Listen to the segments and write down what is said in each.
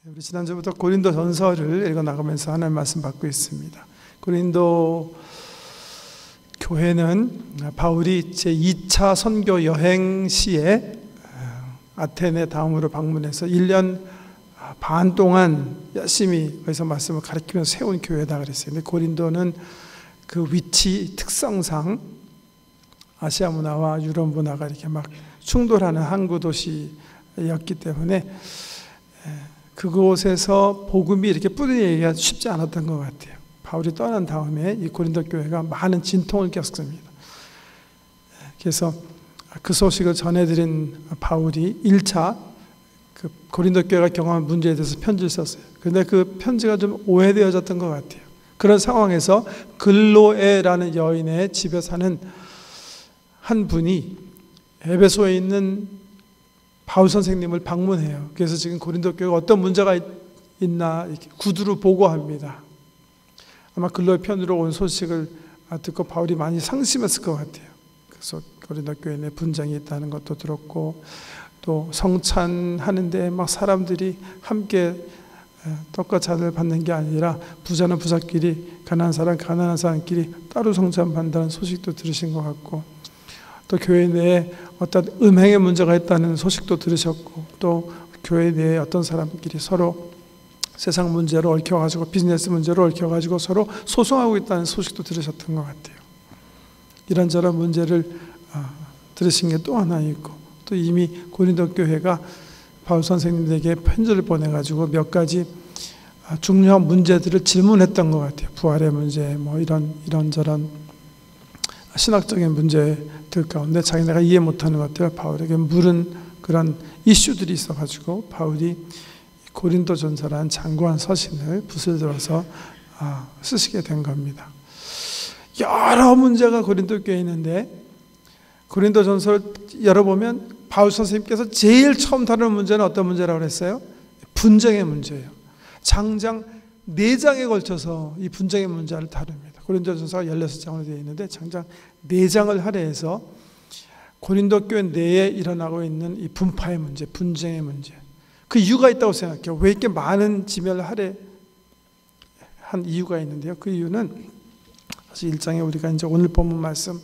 우리 지난주부터 고린도 전서를 읽어나가면서 하나님 말씀 받고 있습니다. 고린도 교회는 바울이 제2차 선교 여행 시에 아테네 다음으로 방문해서 1년 반 동안 열심히 거기서 말씀을 가르치면서 세운 교회다 그랬어요. 근데 고린도는 그 위치 특성상 아시아 문화와 유럽 문화가 이렇게 막 충돌하는 항구 도시였기 때문에 그곳에서 복음이 이렇게 뿌리내기가 쉽지 않았던 것 같아요. 바울이 떠난 다음에 이 고린도 교회가 많은 진통을 겪습니다. 그래서 그 소식을 전해드린 바울이 1차 그 고린도 교회가 경험한 문제에 대해서 편지를 썼어요. 그런데 그 편지가 좀 오해되어졌던 것 같아요. 그런 상황에서 글로에라는 여인의 집에 사는 한 분이 에베소에 있는 바울 선생님을 방문해요. 그래서 지금 고린도 교회가 어떤 문제가 있나 이렇게 구두로 보고합니다. 아마 글로의 편으로 온 소식을 듣고 바울이 많이 상심했을 것 같아요. 그래서 고린도 교회 내 분쟁이 있다는 것도 들었고 또 성찬하는데 막 사람들이 함께 떡과 잔을 받는 게 아니라 부자는 부자끼리 가난한 사람끼리 따로 성찬 받는다는 소식도 들으신 것 같고 또 교회 내에 어떤 음행의 문제가 있다는 소식도 들으셨고 또 교회 내에 어떤 사람끼리 서로 세상 문제로 얽혀가지고 비즈니스 문제로 얽혀가지고 서로 소송하고 있다는 소식도 들으셨던 것 같아요. 이런저런 문제를 들으신 게 또 하나 있고 또 이미 고린도 교회가 바울 선생님에게 편지를 보내가지고 몇 가지 중요한 문제들을 질문했던 것 같아요. 부활의 문제, 뭐 이런저런 신학적인 문제들 가운데 자기네가 이해 못하는 것들 바울에게 물은 그런 이슈들이 있어가지고 바울이 고린도 전서라는 장구한 서신을 붓을 들어서 쓰시게 된 겁니다. 여러 문제가 고린도 교회에 있는데 고린도 전서를 열어보면 바울 선생님께서 제일 처음 다루는 문제는 어떤 문제라고 그랬어요? 분쟁의 문제예요. 장장 4장에 걸쳐서 이 분쟁의 문제를 다룹니다. 고린도전서가 16장으로 되어 있는데 장장 4장을 할애해서 고린도 교회 내에 일어나고 있는 이 분파의 문제, 분쟁의 문제 그 이유가 있다고 생각해요. 왜 이렇게 많은 지면을 할애한 이유가 있는데요. 그 이유는 사실 1장에 우리가 이제 오늘 본문 말씀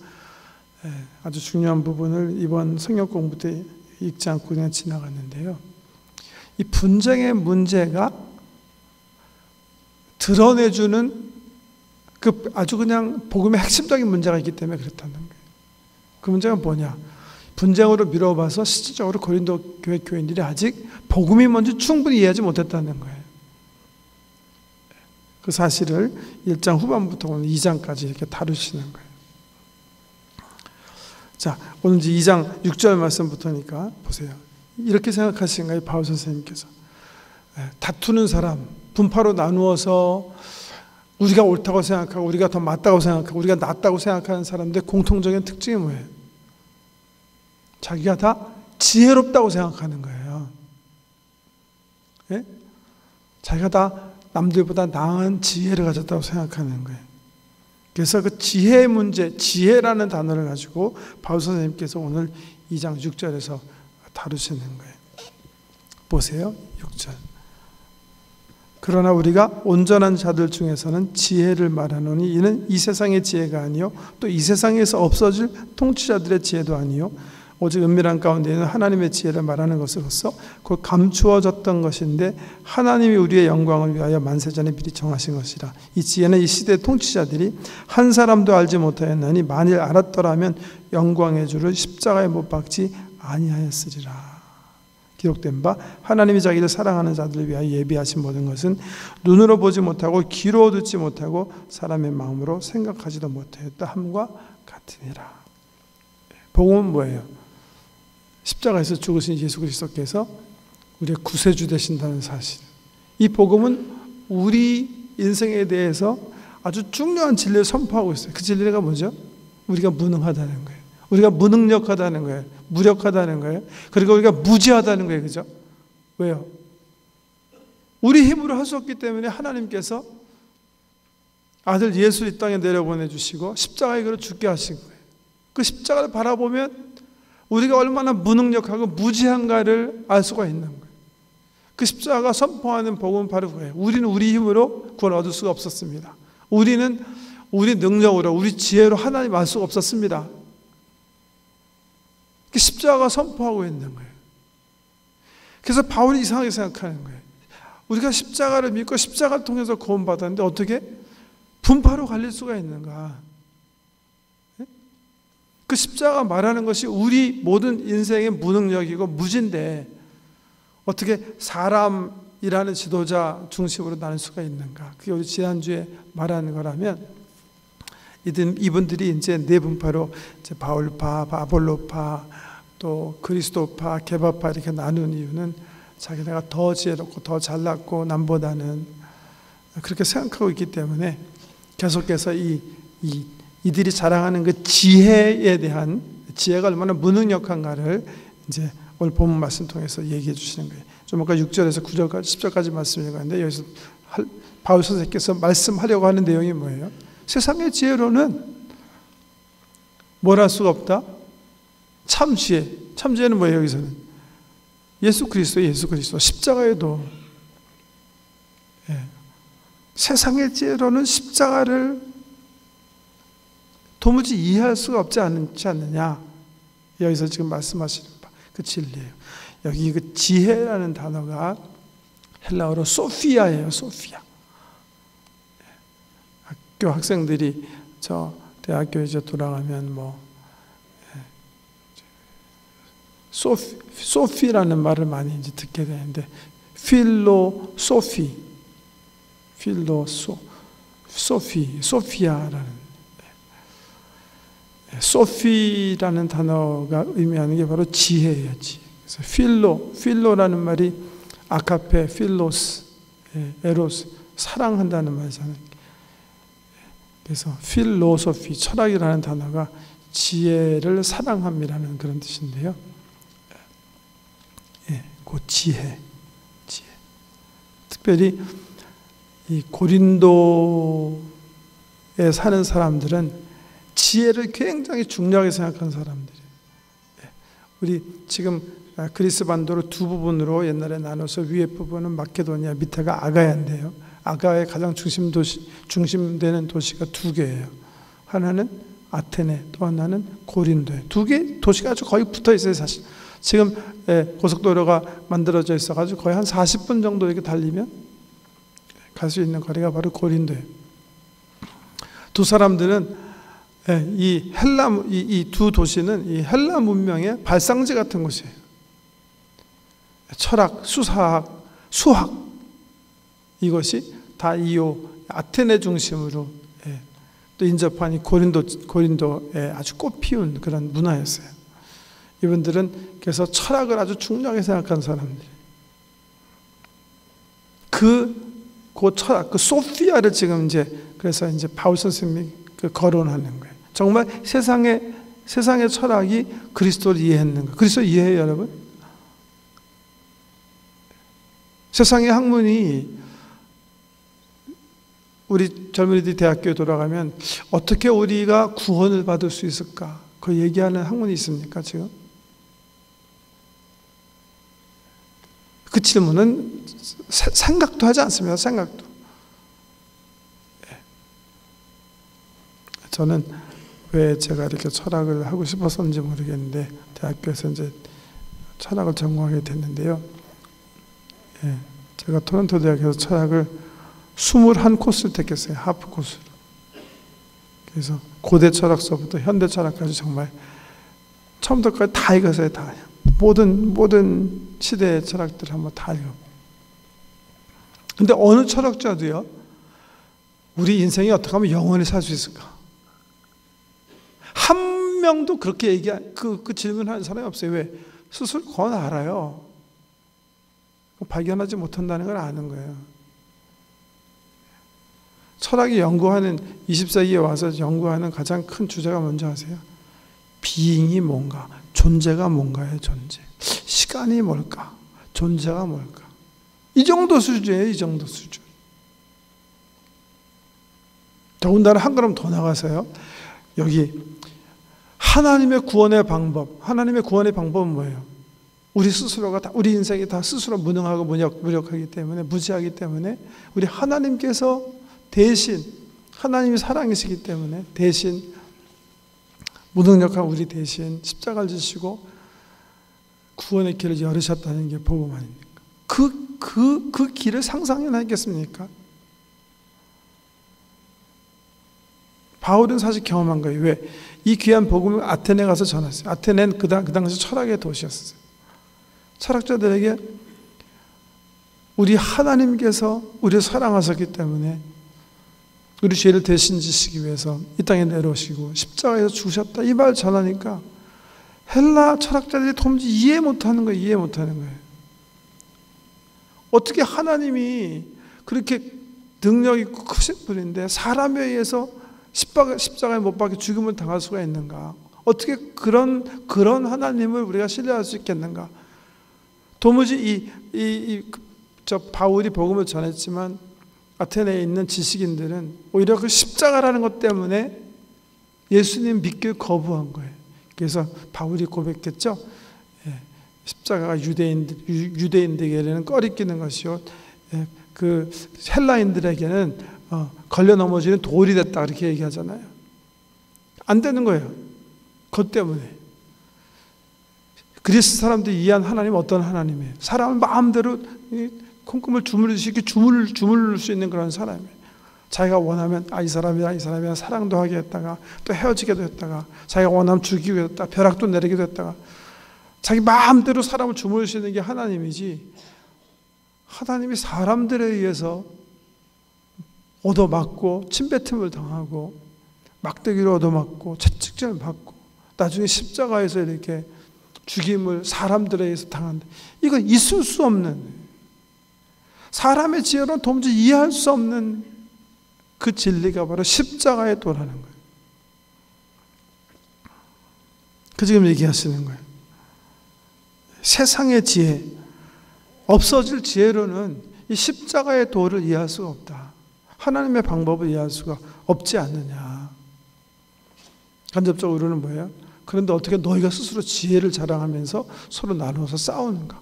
아주 중요한 부분을 이번 성경 공부 때 읽지 않고 그냥 지나갔는데요. 이 분쟁의 문제가 드러내주는 그 아주 그냥 복음의 핵심적인 문제가 있기 때문에 그렇다는 거예요. 그 문제가 뭐냐? 분쟁으로 미뤄봐서 실질적으로 고린도 교회 교인들이 아직 복음이 뭔지 충분히 이해하지 못했다는 거예요. 그 사실을 1장 후반부터 오늘 2장까지 이렇게 다루시는 거예요. 자, 오늘 이제 2장 6절 말씀부터니까 보세요. 이렇게 생각하시는 거예요, 바울 선생님께서. 다투는 사람, 분파로 나누어서 우리가 옳다고 생각하고 우리가 더 맞다고 생각하고 우리가 낫다고 생각하는 사람들의 공통적인 특징이 뭐예요? 자기가 다 지혜롭다고 생각하는 거예요. 예? 자기가 다 남들보다 나은 지혜를 가졌다고 생각하는 거예요. 그래서 그 지혜의 문제, 지혜라는 단어를 가지고 바울 선생님께서 오늘 2장 6절에서 다루시는 거예요. 보세요. 6절. 그러나 우리가 온전한 자들 중에서는 지혜를 말하노니 이는 이 세상의 지혜가 아니요 또 이 세상에서 없어질 통치자들의 지혜도 아니요 오직 은밀한 가운데에는 하나님의 지혜를 말하는 것으로서 곧 감추어졌던 것인데 하나님이 우리의 영광을 위하여 만세전에 미리 정하신 것이라. 이 지혜는 이 시대의 통치자들이 한 사람도 알지 못하였나니 만일 알았더라면 영광의 주를 십자가에 못 박지 아니하였으리라. 기록된 바 하나님이 자기를 사랑하는 자들을 위하여 예비하신 모든 것은 눈으로 보지 못하고 귀로 듣지 못하고 사람의 마음으로 생각하지도 못하였다 함과 같으니라. 복음은 뭐예요? 십자가에서 죽으신 예수 그리스도께서 우리의 구세주 되신다는 사실. 이 복음은 우리 인생에 대해서 아주 중요한 진리를 선포하고 있어요. 그 진리가 뭐죠? 우리가 무능하다는 거예요. 우리가 무능력하다는 거예요. 무력하다는 거예요. 그리고 우리가 무지하다는 거예요. 그죠? 왜요? 우리 힘으로 할 수 없기 때문에 하나님께서 아들 예수 이 땅에 내려보내주시고 십자가에 그를 죽게 하신 거예요. 그 십자가를 바라보면 우리가 얼마나 무능력하고 무지한가를 알 수가 있는 거예요. 그 십자가 선포하는 복음은 바로 그거예요. 우리는 우리 힘으로 구원 얻을 수가 없었습니다. 우리는 우리 능력으로, 우리 지혜로 하나님 알 수가 없었습니다. 그 십자가가 선포하고 있는 거예요. 그래서 바울이 이상하게 생각하는 거예요. 우리가 십자가를 믿고 십자가를 통해서 구원받았는데 어떻게 분파로 갈릴 수가 있는가? 그 십자가 말하는 것이 우리 모든 인생의 무능력이고 무지인데 어떻게 사람이라는 지도자 중심으로 나눌 수가 있는가? 그게 우리 지난주에 말하는 거라면 이분들이 이제 네 분파로 이제 바울파, 아볼로파, 또 그리스도파, 게바파 이렇게 나눈 이유는 자기네가 더 지혜롭고 더 잘났고 남보다는 그렇게 생각하고 있기 때문에 계속해서 이들이 자랑하는 그 지혜에 대한 지혜가 얼마나 무능력한가를 이제 오늘 본문 말씀 통해서 얘기해 주시는 거예요. 좀 아까 6절에서 9절까지 10절까지 말씀을 읽었는데 여기서 바울 선생님께서 말씀하려고 하는 내용이 뭐예요? 세상의 지혜로는 뭘 할 수가 없다? 참 지혜. 참 지혜는 뭐예요? 여기서는 예수 그리스도 십자가에도 세상의 지혜로는 십자가를 도무지 이해할 수가 없지 않느냐. 여기서 지금 말씀하시는 그 진리예요. 여기 그 지혜라는 단어가 헬라어로 소피아예요. 소피아. 학교 학생들이 저 대학교에 이제 돌아가면 소피라는 말을 많이 이제 듣게 되는데 소피아라는 소피라는 단어가 의미하는 게 바로 지혜예요. 그래서 필로라는 말이 아카페, 필로스, 에로스, 사랑한다는 말이잖아요. 그래서 필로소피, 철학이라는 단어가 지혜를 사랑함이라는 그런 뜻인데요. 그 지혜. 특별히 이 고린도에 사는 사람들은 지혜를 굉장히 중요하게 생각하는 사람들이에요. 우리 지금 그리스 반도를 두 부분으로 옛날에 나눠서 위에 부분은 마케도니아, 밑에가 아가야인데요. 아가야의 가장 중심되는 도시가 두 개예요. 하나는 아테네, 또 하나는 고린도예요. 두 개 도시가 아주 거의 붙어 있어요, 사실. 지금 고속도로가 만들어져 있어가지고 거의 한 40분 정도 이렇게 달리면 갈 수 있는 거리가 바로 고린도예요. 두 사람들은 이 두 도시는 이 헬라 문명의 발상지 같은 곳이에요. 철학, 수사학, 수학 이것이 다 이 아테네 중심으로 또 인접한 이 고린도에 아주 꽃피운 그런 문화였어요. 이분들은 그래서 철학을 아주 중요하게 생각하는 사람들. 그 철학, 그 소피아를 지금 그래서 바울 선생님이 거론하는 거예요. 정말 세상의 철학이 그리스도를 이해했는가? 그리스도 이해해요, 여러분? 세상의 학문이 우리 젊은이들이 대학교에 돌아가면 어떻게 우리가 구원을 받을 수 있을까? 그 얘기하는 학문이 있습니까, 지금? 그 질문은 생각도 하지 않습니다. 생각도. 저는 왜 제가 이렇게 철학을 하고 싶었는지 모르겠는데 대학교에서 이제 철학을 전공하게 됐는데요. 제가 토론토 대학에서 철학을 21코스를 택했어요. 하프 코스로. 그래서 고대 철학서부터 현대 철학까지 정말 처음부터 끝까지 다 읽었어요. 다. 모든 시대의 철학들을 한번 다 읽어. 근데 어느 철학자도요, 우리 인생이 어떻게 하면 영원히 살 수 있을까? 한 명도 그렇게 얘기한 그 질문하는 사람이 없어요. 왜? 스스로 그건 알아요. 발견하지 못한다는 걸 아는 거예요. 철학이 연구하는 20세기에 와서 연구하는 가장 큰 주제가 뭔지 아세요? 비잉이 뭔가, 존재가 뭔가예요. 존재. 시간이 뭘까? 존재가 뭘까? 이 정도 수준이에요. 이 정도 수준. 더군다나 한 걸음 더 나가서요. 여기 하나님의 구원의 방법은 뭐예요? 우리 스스로가 다, 우리 인생이 다 스스로 무능하고 무력하기 때문에, 무지하기 때문에 우리 하나님께서 대신, 하나님이 사랑이시기 때문에 대신 무능력한 우리 대신 십자가를 지시고 구원의 길을 열으셨다는 게 복음 아닙니까? 그 길을 상상해나 했겠습니까? 바울은 사실 경험한 거예요. 왜? 이 귀한 복음을 아테네 가서 전했어요. 아테네는 그 당시 철학의 도시였어요. 철학자들에게 우리 하나님께서 우리를 사랑하셨기 때문에 우리 죄를 대신 지시기 위해서 이 땅에 내려오시고 십자가에서 죽으셨다, 이 말 전하니까 헬라 철학자들이 도무지 이해 못하는 거예요. 어떻게 하나님이 그렇게 능력 있고 크신 분인데 사람에 의해서 십자가에 못 박혀 죽음을 당할 수가 있는가? 어떻게 그런 하나님을 우리가 신뢰할 수 있겠는가? 도무지 저 바울이 복음을 전했지만 아테네에 있는 지식인들은 오히려 그 십자가라는 것 때문에 예수님 믿기를 거부한 거예요. 그래서 바울이 고백했죠. 십자가가 유대인들에게는 꺼리끼는 것이요, 그 헬라인들에게는 걸려 넘어지는 돌이 됐다, 그렇게 얘기하잖아요. 안 되는 거예요. 그것 때문에. 그리스 사람들이 이해한 하나님은 어떤 하나님이에요? 사람을 마음대로 콩고물 주물르듯이 주물를 수 있는 그런 사람이에요. 자기가 원하면 이 사람이랑 사랑도 하게 했다가 또 헤어지게도 했다가, 자기가 원하면 죽이기도 했다가 벼락도 내리기도 했다가, 자기 마음대로 사람을 주물릴 수 있는 게 하나님이지, 하나님이 사람들에 의해서 얻어맞고 침뱉음을 당하고 막대기로 얻어맞고 채찍질을 받고 나중에 십자가에서 이렇게 죽임을 사람들에 의해서 당한다, 이건 있을 수 없는, 사람의 지혜로는 도무지 이해할 수 없는 그 진리가 바로 십자가에 도라는 거예요. 그 지금 얘기하시는 거예요. 세상의 지혜, 없어질 지혜로는 이 십자가의 도를 이해할 수가 없다. 하나님의 방법을 이해할 수가 없지 않느냐. 간접적으로는 뭐예요? 그런데 어떻게 너희가 스스로 지혜를 자랑하면서 서로 나누어서 싸우는가?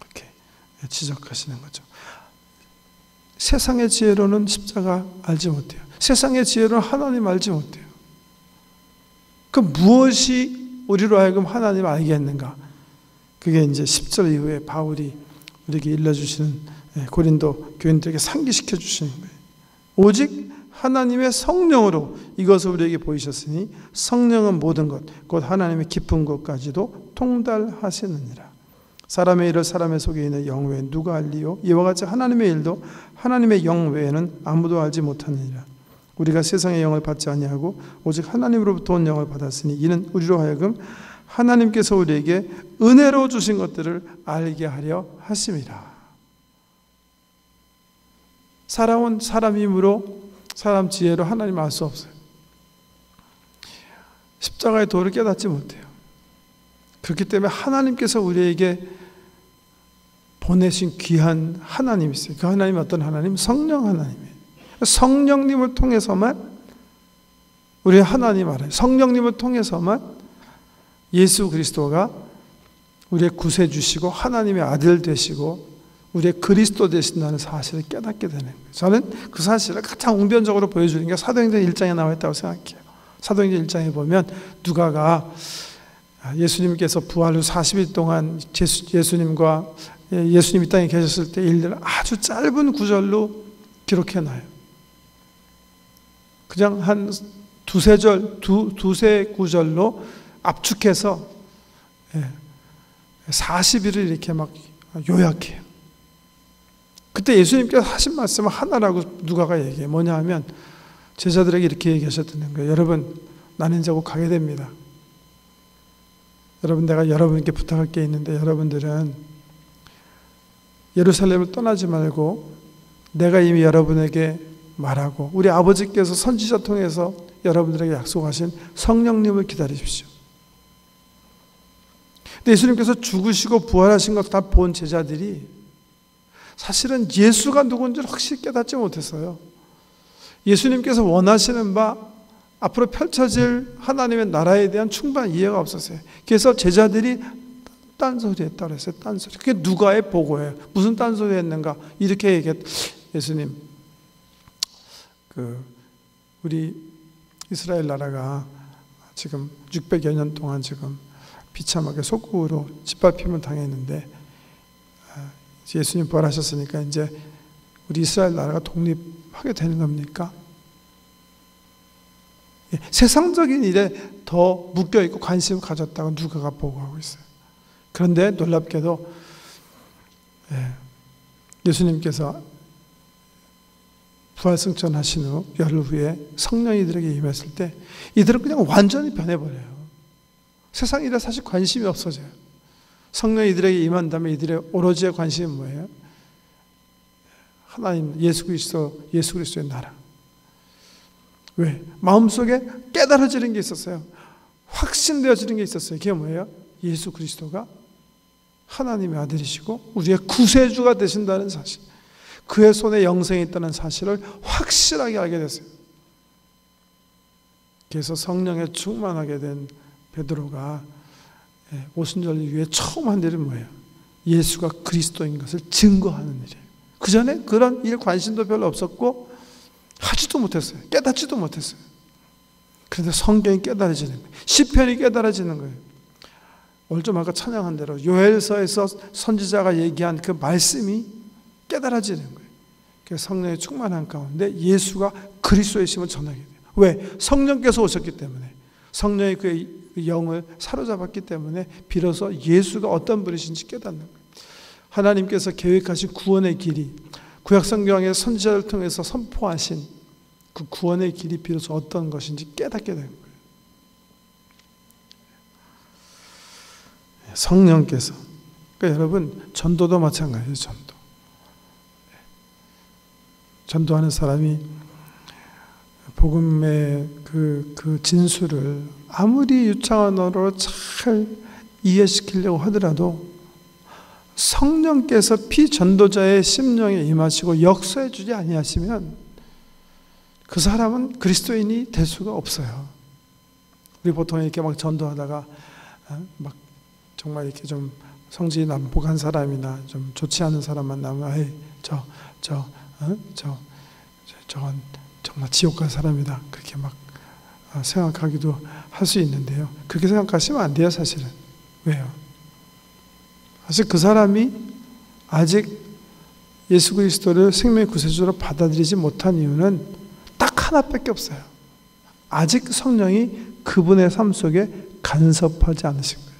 그렇게 지적하시는 거죠. 세상의 지혜로는 십자가 알지 못해요. 세상의 지혜로는 하나님 알지 못해요. 그 무엇이 우리로 하여금 하나님 알게 했는가? 그게 이제 10절 이후에 바울이 우리에게 일러주시는, 고린도 교인들에게 상기시켜 주시는 거예요. 오직 하나님의 성령으로 이것을 우리에게 보이셨으니 성령은 모든 것, 곧 하나님의 깊은 것까지도 통달하시느니라. 사람의 일을 사람의 속에 있는 영 외에 누가 알리요? 이와 같이 하나님의 일도 하나님의 영 외에는 아무도 알지 못하느니라. 우리가 세상의 영을 받지 아니하고 오직 하나님으로부터 온 영을 받았으니 이는 우리로 하여금 하나님께서 우리에게 은혜로 주신 것들을 알게 하려 하심이라. 사람은 사람 힘으로, 사람 지혜로 하나님 알 수 없어요. 십자가의 도를 깨닫지 못해요. 그렇기 때문에 하나님께서 우리에게 보내신 귀한 하나님이 있어요. 그 하나님은 어떤 하나님? 성령 하나님이에요. 성령님을 통해서만 우리 하나님 알아요. 성령님을 통해서만 예수 그리스도가 우리의 구세주시고 하나님의 아들 되시고 우리의 그리스도 되신다는 사실을 깨닫게 되는 거예요. 저는 그 사실을 가장 웅변적으로 보여주는 게 사도행전 1장에 나와 있다고 생각해요. 사도행전 1장에 보면 누가가 예수님께서 부활 후 40일 동안 예수님이 이 땅에 계셨을 때 일들을 아주 짧은 구절로 기록해놔요. 그냥 한 두세 구절로 압축해서 40일을 이렇게 막 요약해요. 그때 예수님께서 하신 말씀은 하나라고 누가가 얘기해요. 뭐냐 하면 제자들에게 이렇게 얘기하셨다는 거예요. 여러분, 나는 이제 곧 가게 됩니다. 여러분, 내가 여러분께 부탁할 게 있는데 여러분들은 예루살렘을 떠나지 말고 내가 이미 여러분에게 말하고 우리 아버지께서 선지자 통해서 여러분들에게 약속하신 성령님을 기다리십시오. 근데 예수님께서 죽으시고 부활하신 것 다 본 제자들이 사실은 예수가 누군지를 확실히 깨닫지 못했어요. 예수님께서 원하시는 바 앞으로 펼쳐질 하나님의 나라에 대한 충분한 이해가 없었어요. 그래서 제자들이 딴소리 했다 그랬어요. 딴소리. 그게 누가의 보고예요. 무슨 딴소리 했는가? 이렇게 얘기했. 예수님, 우리 이스라엘 나라가 지금 600여 년 동안 지금 비참하게 속국으로 짓밟힘을 당했는데, 예수님 부활하셨으니까 이제 우리 이스라엘 나라가 독립하게 되는 겁니까? 세상적인 일에 더 묶여있고 관심을 가졌다고 누가가 보고하고 있어요. 그런데 놀랍게도 예수님께서 부활승천하신 후 열흘 후에 성령이 이들에게 임했을 때 이들은 그냥 완전히 변해버려요. 세상 일에 사실 관심이 없어져요. 성령이 이들에게 임한 다음에 이들의 오로지의 관심이 뭐예요? 하나님, 예수 그리스도의 나라. 왜? 마음속에 깨달아지는 게 있었어요. 확신되어지는 게 있었어요. 그게 뭐예요? 예수 그리스도가 하나님의 아들이시고 우리의 구세주가 되신다는 사실, 그의 손에 영생이 있다는 사실을 확실하게 알게 됐어요. 그래서 성령에 충만하게 된 베드로가 오순절 이후에 처음 한 일이 뭐예요? 예수가 그리스도인 것을 증거하는 일이에요. 그 전에 그런 일 관심도 별로 없었고 하지도 못했어요. 깨닫지도 못했어요. 그런데 성경이 깨달아지는 거예요. 시편이 깨달아지는 거예요. 오늘 좀 아까 찬양한 대로 요엘서에서 선지자가 얘기한 그 말씀이 깨달아지는 거예요. 그래서 성령의 충만한 가운데 예수가 그리스도의 심을 전하게 돼요. 왜? 성령께서 오셨기 때문에, 성령이 그의 영을 사로잡았기 때문에 비로소 예수가 어떤 분이신지 깨닫는 거예요. 하나님께서 계획하신 구원의 길이, 구약성경의 선지자를 통해서 선포하신 그 구원의 길이 비로소 어떤 것인지 깨닫게 되는 거예요. 성령께서, 그러니까 여러분, 전도도 마찬가지예요. 전도하는 사람이 복음의 그 진수를 아무리 유창한 언어로 잘 이해시키려고 하더라도 성령께서 피전도자의 심령에 임하시고 역사해 주지 아니하시면 그 사람은 그리스도인이 될 수가 없어요. 우리 보통 이렇게 막 전도하다가 막 정말 이렇게 좀 성질이 난폭한 사람이나 좀 좋지 않은 사람만 나오면 저건 정말 지옥 갈 사람이다, 그렇게 막 생각하기도 할 수 있는데요. 그렇게 생각하시면 안 돼요. 사실은. 왜요? 사실 그 사람이 아직 예수 그리스도를 생명의 구세주로 받아들이지 못한 이유는 딱 하나밖에 없어요. 아직 성령이 그분의 삶 속에 간섭하지 않으신 거예요.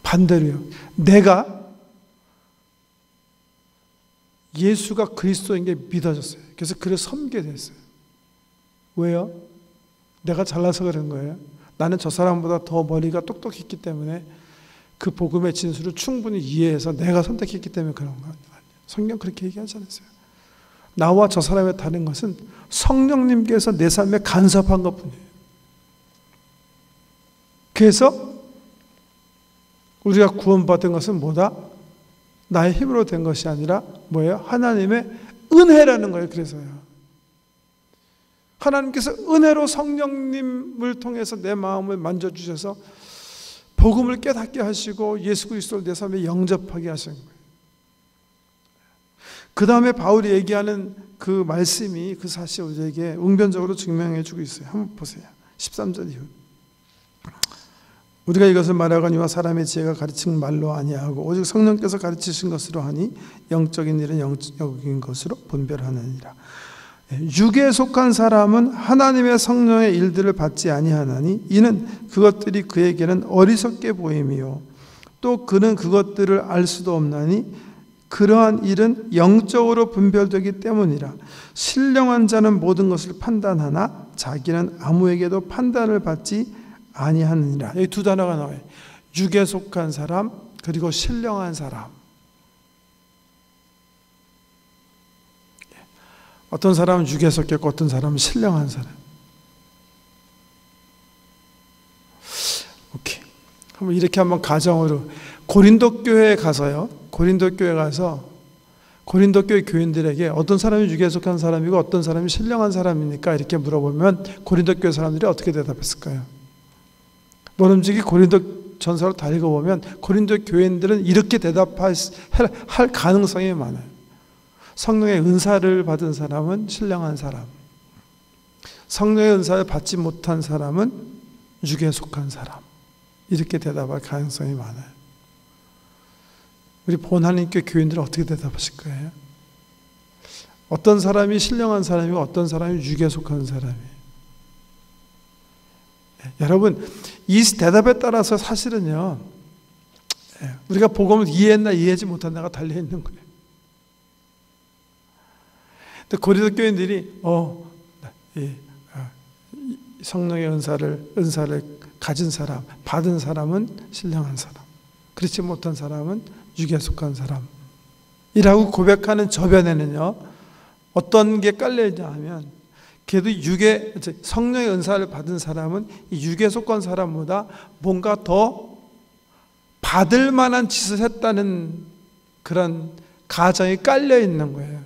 반대로요, 내가 예수가 그리스도인 게 믿어졌어요. 그래서 그를 섬게 됐어요. 왜요? 내가 잘나서 그런 거예요. 나는 저 사람보다 더 머리가 똑똑했기 때문에 그 복음의 진수를 충분히 이해해서 내가 선택했기 때문에 그런 거 아니에요. 성경 그렇게 얘기하지 않았어요. 나와 저 사람의 다른 것은 성령님께서 내 삶에 간섭한 것뿐이에요. 그래서 우리가 구원받은 것은 뭐다? 나의 힘으로 된 것이 아니라 뭐예요? 하나님의 은혜라는 거예요. 그래서요, 하나님께서 은혜로 성령님을 통해서 내 마음을 만져주셔서 복음을 깨닫게 하시고 예수 그리스도를 내 삶에 영접하게 하신 거예요. 그 다음에 바울이 얘기하는 그 말씀이 그 사실을 우리에게 응변적으로 증명해 주고 있어요. 한번 보세요. 13절 이후. 우리가 이것을 말하거니와 사람의 지혜가 가르친 말로 아니하고 오직 성령께서 가르치신 것으로 하니 영적인 일은 영적인 것으로 분별하느니라. 육에 속한 사람은 하나님의 성령의 일들을 받지 아니하나니 이는 그것들이 그에게는 어리석게 보임이요 또 그는 그것들을 알 수도 없나니 그러한 일은 영적으로 분별되기 때문이라. 신령한 자는 모든 것을 판단하나 자기는 아무에게도 판단을 받지 아니하느니라. 여기 두 단어가 나와요. 육에 속한 사람, 그리고 신령한 사람. 어떤 사람은 육에 속했고 어떤 사람은 신령한 사람. 오케이. 한번 이렇게 한번 가정으로 고린도 교회에 가서요. 고린도 교회 가서 고린도 교회 교인들에게 어떤 사람이 육에 속한 사람이고 어떤 사람이 신령한 사람입니까? 이렇게 물어보면 고린도 교회 사람들이 어떻게 대답했을까요? 모름지기 고린도 전서를 다 읽어보면 고린도 교인들은 이렇게 대답할 가능성이 많아요. 성령의 은사를 받은 사람은 신령한 사람, 성령의 은사를 받지 못한 사람은 육에 속한 사람, 이렇게 대답할 가능성이 많아요. 우리 본하나님께 교인들은 어떻게 대답하실 거예요? 어떤 사람이 신령한 사람이고 어떤 사람이 육에 속한 사람이에요. 여러분, 이 대답에 따라서 사실은요, 우리가 복음을 이해했나 이해하지 못했나가 달려있는 거예요. 근데 고린도 교인들이 성령의 은사를 가진 사람, 받은 사람은 신령한 사람, 그렇지 못한 사람은 육에 속한 사람이라고 고백하는 저변에는요, 어떤 게 깔려있냐 하면, 그래도 성령의 은사를 받은 사람은 이 육에 속한 사람보다 뭔가 더 받을 만한 짓을 했다는 그런 가정이 깔려있는 거예요.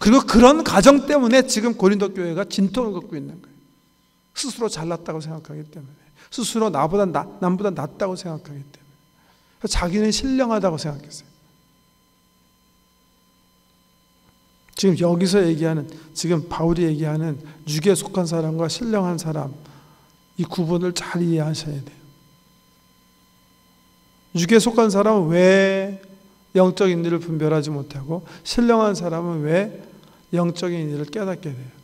그리고 그런 가정 때문에 지금 고린도 교회가 진통을 겪고 있는 거예요. 스스로 잘났다고 생각하기 때문에, 스스로 남보다 낫다고 생각하기 때문에, 자기는 신령하다고 생각했어요. 지금 여기서 얘기하는, 지금 바울이 얘기하는 육에 속한 사람과 신령한 사람, 이 구분을 잘 이해하셔야 돼요. 육에 속한 사람은 왜 영적인 일을 분별하지 못하고, 신령한 사람은 왜 영적인 일을 깨닫게 돼요.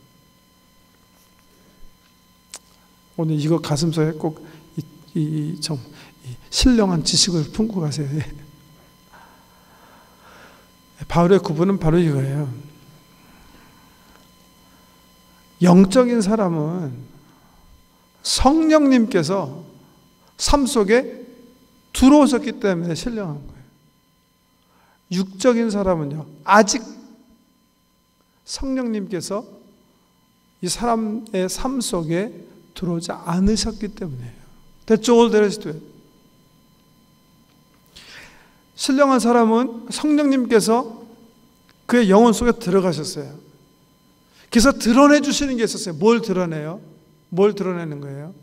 오늘 이거 가슴속에 꼭 이 신령한 지식을 품고 가세요. 바울의 구분은 바로 이거예요. 영적인 사람은 성령님께서 삶 속에 들어오셨기 때문에 신령한 거예요. 육적인 사람은요, 아직 성령님께서 이 사람의 삶 속에 들어오지 않으셨기 때문이에요. That's all there is to it. 신령한 사람은 성령님께서 그의 영혼 속에 들어가셨어요. 그래서 드러내 주시는 게 있었어요. 뭘 드러내요? 뭘 드러내는 거예요?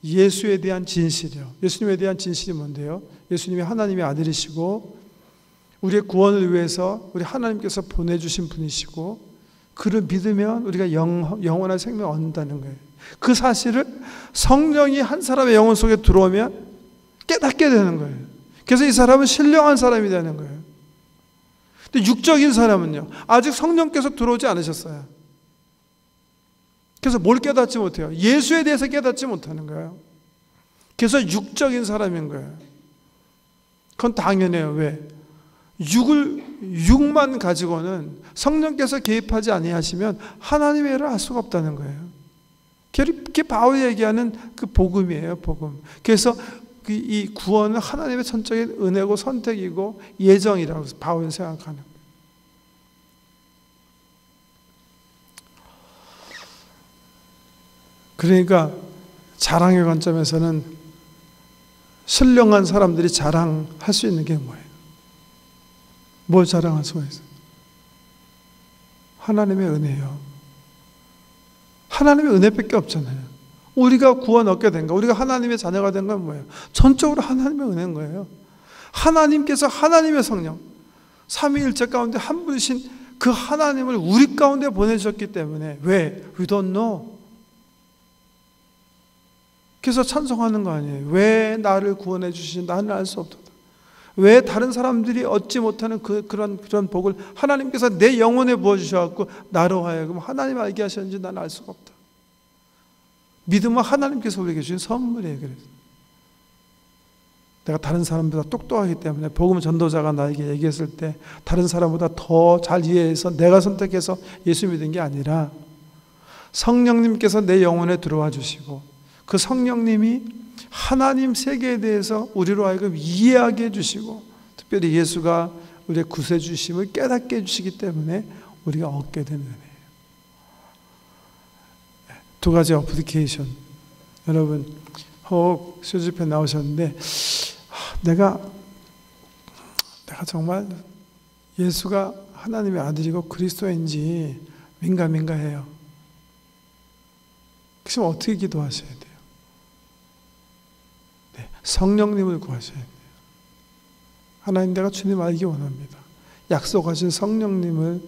예수에 대한 진실이요. 예수님에 대한 진실이 뭔데요? 예수님이 하나님의 아들이시고 우리의 구원을 위해서 우리 하나님께서 보내주신 분이시고, 그를 믿으면 우리가 영원한 생명을 얻는다는 거예요. 그 사실을 성령이 한 사람의 영혼 속에 들어오면 깨닫게 되는 거예요. 그래서 이 사람은 신령한 사람이 되는 거예요. 근데 육적인 사람은요, 아직 성령께서 들어오지 않으셨어요. 그래서 뭘 깨닫지 못해요? 예수에 대해서 깨닫지 못하는 거예요. 그래서 육적인 사람인 거예요. 그건 당연해요. 왜? 육만 가지고는 성령께서 개입하지 아니하시면 하나님의 일을 할 수가 없다는 거예요. 그게 바울이 얘기하는 그 복음이에요. 복음. 그래서 이 구원은 하나님의 전적인 은혜고 선택이고 예정이라고 바울이 생각하는 거예요. 그러니까 자랑의 관점에서는 신령한 사람들이 자랑할 수 있는 게 뭐예요? 뭘 자랑할 수가 있어요? 하나님의 은혜요. 하나님의 은혜밖에 없잖아요. 우리가 구원 얻게 된 거, 우리가 하나님의 자녀가 된 건 뭐예요? 전적으로 하나님의 은혜인 거예요. 하나님께서 하나님의 성령, 삼위일체 가운데 한 분이신 그 하나님을 우리 가운데 보내주셨기 때문에. 왜? We don't know. 그래서 찬송하는 거 아니에요. 왜 나를 구원해 주시니 나는 알 수 없다. 왜 다른 사람들이 얻지 못하는 그런 복을 하나님께서 내 영혼에 부어주셔서 나로 하여금 하나님 알게 하셨는지 나는 알 수가 없다. 믿음은 하나님께서 우리에게 주신 선물이에요. 그래서 내가 다른 사람보다 똑똑하기 때문에 복음 전도자가 나에게 얘기했을 때 다른 사람보다 더 잘 이해해서 내가 선택해서 예수 믿은 게 아니라 성령님께서 내 영혼에 들어와 주시고, 그 성령님이 하나님 세계에 대해서 우리로 하여금 이해하게 해주시고, 특별히 예수가 우리의 구세주심을 깨닫게 해주시기 때문에 우리가 얻게 되는 은혜예요. 두 가지 어플리케이션. 여러분 혹 수집해 나오셨는데, 내가 정말 예수가 하나님의 아들이고 그리스도인지 민감해요. 그럼 어떻게 기도하셔야 돼요? 성령님을 구하셔야 돼요. 하나님, 내가 주님 알기 원합니다. 약속하신 성령님을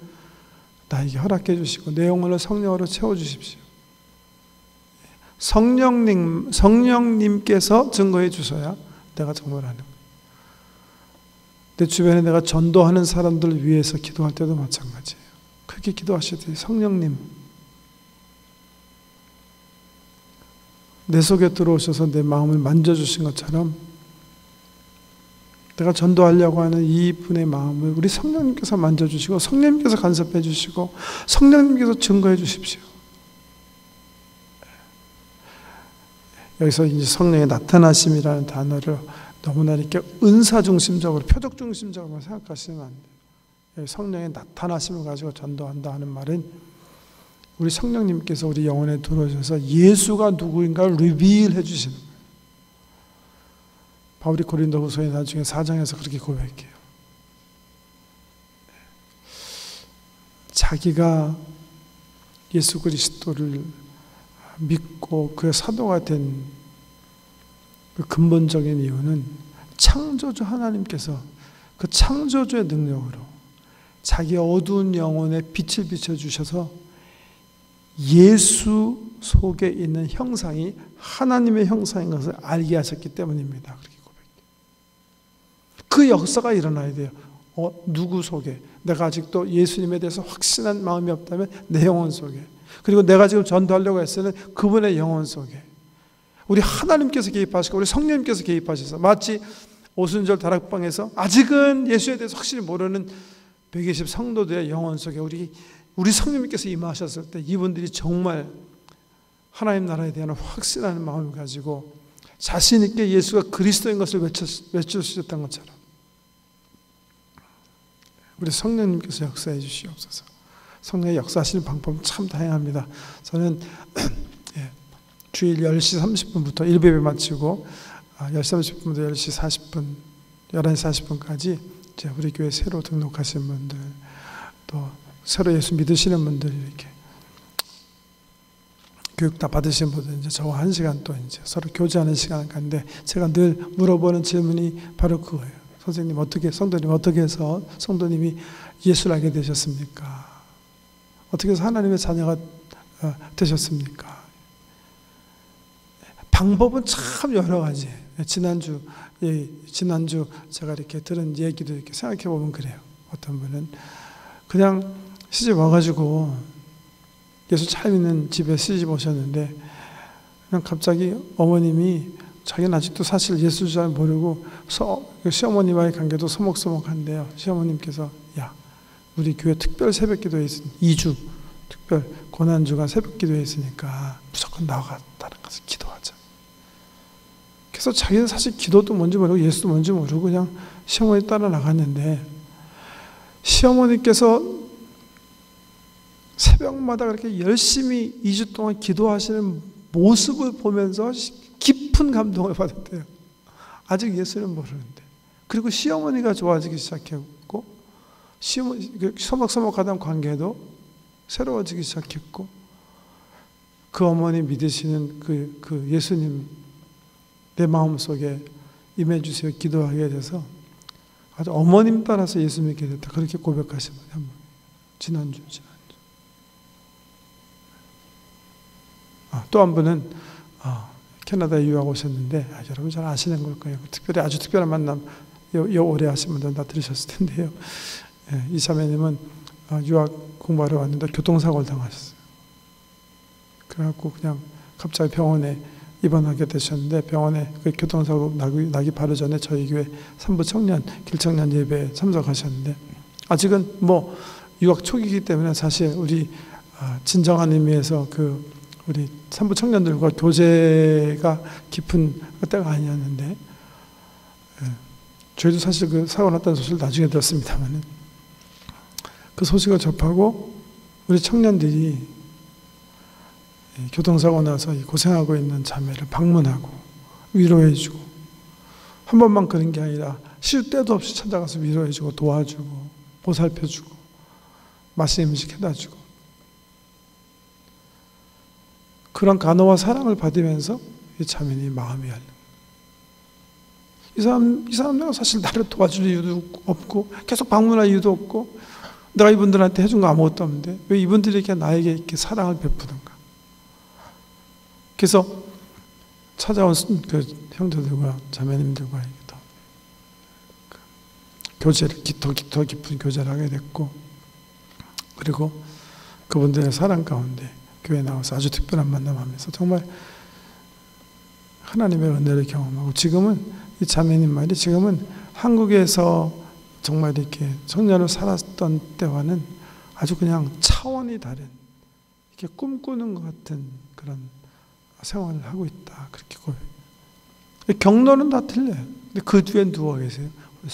나에게 허락해 주시고 내 영혼을 성령으로 채워주십시오. 성령님께서 증거해 주셔야 내가 정말 하는 거예요. 내 주변에 내가 전도하는 사람들을 위해서 기도할 때도 마찬가지예요. 그렇게 기도하셔야 돼요. 성령님, 내 속에 들어오셔서 내 마음을 만져주신 것처럼 내가 전도하려고 하는 이분의 마음을 우리 성령님께서 만져주시고 성령님께서 간섭해 주시고 성령님께서 증거해 주십시오. 여기서 이제 성령의 나타나심이라는 단어를 너무나 이렇게 은사 중심적으로, 표적 중심적으로 생각하시면 안 돼요. 성령의 나타나심을 가지고 전도한다 하는 말은 우리 성령님께서 우리 영혼에 들어오셔서 예수가 누구인가를 리빌해 주시는 거예요. 바울이 고린도후서에 나중에 4장에서 그렇게 고백해요. 자기가 예수 그리스도를 믿고 그의 사도가 된 그 근본적인 이유는 창조주 하나님께서 그 창조주의 능력으로 자기 어두운 영혼에 빛을 비춰주셔서 예수 속에 있는 형상이 하나님의 형상인 것을 알게 하셨기 때문입니다. 그렇게 고백해요. 그 역사가 일어나야 돼요. 누구 속에? 내가 아직도 예수님에 대해서 확신한 마음이 없다면 내 영혼 속에, 그리고 내가 지금 전도하려고 했을 때는 그분의 영혼 속에 우리 하나님께서 개입하시고 우리 성령님께서 개입하셔서 마치 오순절 다락방에서 아직은 예수에 대해서 확실히 모르는 120 성도들의 영혼 속에 우리 성령님께서 임하셨을 때 이분들이 정말 하나님 나라에 대한 확신하는 마음을 가지고 자신 있게 예수가 그리스도인 것을 외칠 수 있었던 것처럼 우리 성령님께서 역사해 주시옵소서. 성령의 역사하시는 방법은 참 다양합니다. 저는 주일 10시 30분부터 1배배 마치고 10시 30분부터 10시 40분, 11시 40분까지 이제 우리 교회 새로 등록하신 분들, 또 새로 예수 믿으시는 분들 이렇게 교육 다 받으신 분들 이제 저와 1시간 또 이제 서로 교제하는 시간을 갖는데 제가 늘 물어보는 질문이 바로 그거예요. 선생님 성도님 어떻게 해서 성도님이 예수를 알게 되셨습니까? 어떻게 해서 하나님의 자녀가 되셨습니까? 방법은 참 여러 가지. 지난주 제가 이렇게 들은 얘기도 이렇게 생각해 보면 그래요. 어떤 분은 그냥 시집 와가지고 예수 잘 믿는 집에 시집 오셨는데 그냥 갑자기 어머님이 자기는 아직도 사실 예수 잘 모르고 시어머니와의 관계도 소목소목한데요. 시어머님께서 야, 우리 교회 특별 새벽기도에 있으니 2주 특별 고난주간 새벽기도에 있으니까 무조건 나가서 기도하자. 그래서 자기는 사실 기도도 뭔지 모르고 예수도 뭔지 모르고 그냥 시어머니 따라 나갔는데 시어머니께서 새벽마다 그렇게 열심히 2주 동안 기도하시는 모습을 보면서 깊은 감동을 받았대요. 아직 예수는 모르는데. 그리고 시어머니가 좋아지기 시작했고 서먹서먹하던 관계도 새로워지기 시작했고 그 어머니 믿으시는 그 예수님 내 마음속에 임해주세요 기도하게 돼서 아주 어머님 따라서 예수 믿게 됐다. 그렇게 고백하신 분이 지난주. 또 한 분은 캐나다에 유학 오셨는데 여러분 잘 아시는 걸 거예요. 특별히 아주 특별한 만남 오래 하신 분들은 다 들으셨을 텐데요. 이 자매님은 유학 공부하러 왔는데 교통사고를 당하셨어요. 그래갖고 그냥 갑자기 병원에 입원하게 되셨는데 병원에 그 교통사고 나기 바로 전에 저희 교회 산부 청년 길청년 예배에 참석하셨는데 아직은 뭐 유학 초기이기 때문에 사실 우리 진정한 의미에서 우리 산부 청년들과 교제가 깊은 때가 아니었는데 저희도 사실 그 사고 났다는 소식을 나중에 들었습니다만 그 소식을 접하고 우리 청년들이 교통사고 나서 고생하고 있는 자매를 방문하고 위로해주고 한 번만 그런 게 아니라 쉴 때도 없이 찾아가서 위로해주고 도와주고 보살펴주고 맛있는 음식 해다주고 그런 간호와 사랑을 받으면서 이 자매님 마음이 열려 이 사람들은 사실 나를 도와줄 이유도 없고 계속 방문할 이유도 없고 내가 이분들한테 해준 거 아무것도 없는데 왜 이분들이 이렇게 나에게 이렇게 사랑을 베푸는가. 그래서 찾아온 그 형제들과 자매님들과 교제를 더 깊은 교제를 하게 됐고, 그리고 그분들의 사랑 가운데 교회에 나와서 아주 특별한 만남하면서 정말 하나님의 은혜를 경험하고, 지금은 이 자매님 말이 지금은 한국에서 정말 이렇게 청년으로 살았던 때와는 아주 그냥 차원이 다른, 이렇게 꿈꾸는 것 같은 그런 생활을 하고 있다, 그렇게 고백. 경로는 다 틀려요. 근데 그 뒤에 누워 계세요. 우리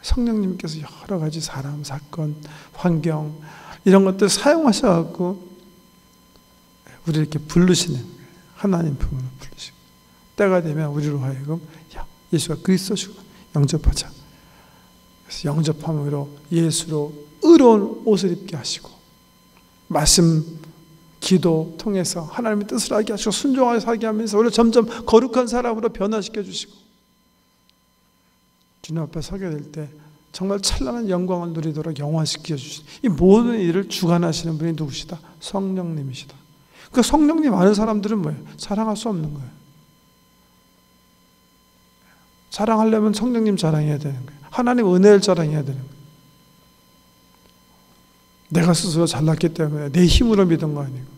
성령님께서 여러 가지 사람, 사건, 환경 이런 것들 사용하셔갖고 우리 이렇게 부르시는 거예요. 하나님 품으로 부르시고, 때가 되면 우리로 하여금 예수가 그리스도시고 영접하자. 그래서 영접함으로 예수로 의로운 옷을 입게 하시고, 말씀, 기도 통해서 하나님의 뜻을 알게 하시고 순종하게 살게 하면서 우리를 점점 거룩한 사람으로 변화시켜 주시고, 주님 앞에 서게 될 때 정말 찬란한 영광을 누리도록 영화시켜 주시는 이 모든 일을 주관하시는 분이 누구시다? 성령님이시다. 그 성령님 아는 사람들은 뭐예요? 자랑할 수 없는 거예요. 자랑하려면 성령님 자랑해야 되는 거예요. 하나님 은혜를 자랑해야 되는 거예요. 내가 스스로 잘났기 때문에 내 힘으로 믿은 거 아니고,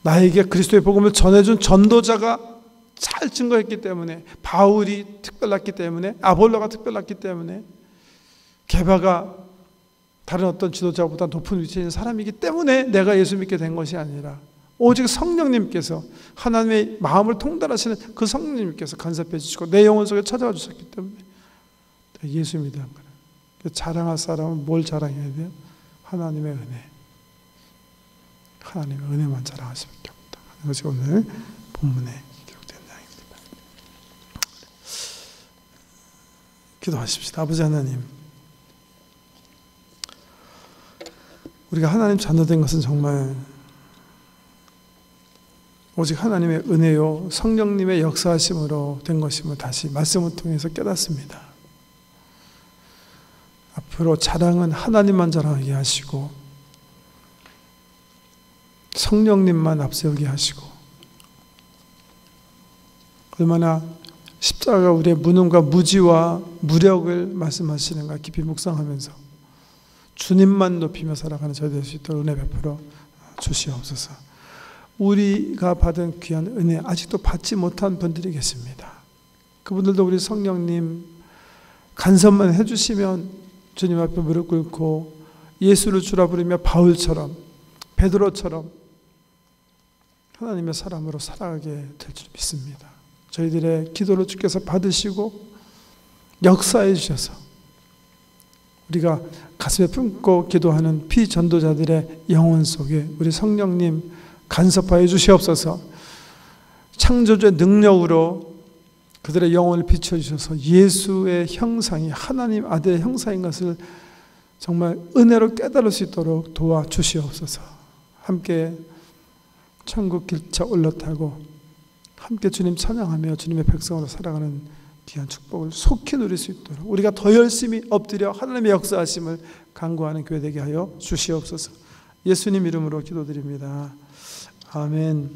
나에게 그리스도의 복음을 전해준 전도자가 잘 증거했기 때문에, 바울이 특별났기 때문에, 아볼로가 특별났기 때문에, 게바가 다른 어떤 지도자보다 높은 위치에 있는 사람이기 때문에 내가 예수 믿게 된 것이 아니라 오직 성령님께서, 하나님의 마음을 통달하시는 그 성령님께서 간섭해 주시고 내 영혼 속에 찾아와 주셨기 때문에 예수 믿는 거예요. 자랑할 사람은 뭘 자랑해야 돼요? 하나님의 은혜. 하나님의 은혜만 자랑할 수밖에 없다. 이것이 오늘 본문에 기록된 내용입니다. 기도하십시다. 아버지 하나님, 우리가 하나님 자녀된 것은 정말 오직 하나님의 은혜요 성령님의 역사하심으로 된 것임을 다시 말씀을 통해서 깨닫습니다. 앞으로 자랑은 하나님만 자랑하게 하시고 성령님만 앞세우게 하시고, 얼마나 십자가가 우리의 무능과 무지와 무력을 말씀하시는가 깊이 묵상하면서 주님만 높이며 살아가는 저희 될 수 있도록 은혜 베풀어 주시옵소서. 우리가 받은 귀한 은혜 아직도 받지 못한 분들이 계십니다. 그분들도 우리 성령님 간섭만 해주시면 주님 앞에 무릎 꿇고 예수를 주라 부르며 바울처럼, 베드로처럼 하나님의 사람으로 살아가게 될 줄 믿습니다. 저희들의 기도를 주께서 받으시고 역사해 주셔서 우리가 가슴에 품고 기도하는 피전도자들의 영혼 속에 우리 성령님 간섭하여 주시옵소서. 창조주의 능력으로 그들의 영혼을 비춰주셔서 예수의 형상이 하나님 아들의 형상인 것을 정말 은혜로 깨달을 수 있도록 도와주시옵소서. 함께 천국 길차 올라타고 함께 주님 찬양하며 주님의 백성으로 살아가는 귀한 축복을 속히 누릴 수 있도록 우리가 더 열심히 엎드려 하나님의 역사하심을 간구하는 교회 되게 하여 주시옵소서. 예수님 이름으로 기도드립니다. 아멘.